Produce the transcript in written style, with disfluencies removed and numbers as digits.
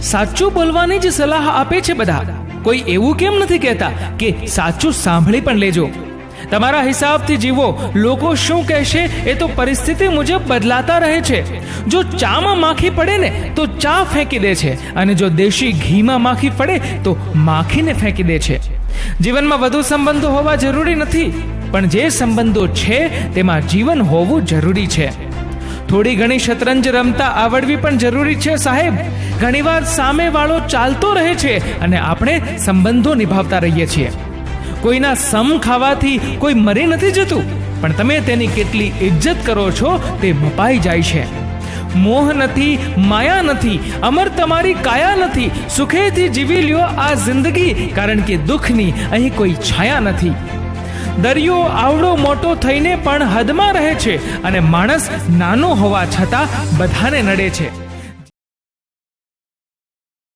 સાચું બોલવાની જ સલાહ આપે છે બધા. કોઈ એવું કેમ નથી કહેતા કે સાચું સાંભળી પણ લેજો? તમારા હિસાબથી જીવો. લોકો શું કહેશે એ તો પરિસ્થિતિ મુજબ બદલાતા રહે છે. જો ચામાં માખી પડે ને તો ચા ફેંકી દે છે, અને જો દેશી ઘીમાં માખી પડે તો માખીને ફેંકી દે છે. જીવનમાં વધુ સંબંધો હોવા જરૂરી નથી, પણ જે સંબંધો છે તેમાં જીવન હોવું જરૂરી છે. થોડી ઘણી શતરંજ રમતા આવડવી પણ જરૂરી છે સાહેબ. ઘણીવાર સામેવાળો ચાલતો રહે છે અને આપણે સંબંધો નિભાવતા રહીએ છીએ. કોઈના સમ ખાવાથી કોઈ મરી નથી જતું, પણ તમે તેની કેટલી ઇજ્જત કરો છો તે મપાઈ જાય છે. મોહ નથી, માયા નથી, અમર તમારી કાયા નથી. સુખેથી જીવી લ્યો આ જિંદગી, કારણ કે દુઃખની અહીં કોઈ છાયા નથી. દરિયો આવડો મોટો થઈને પણ હદમાં રહે છે, અને માણસ નાનો હોવા છતાં બધાને નડે છે.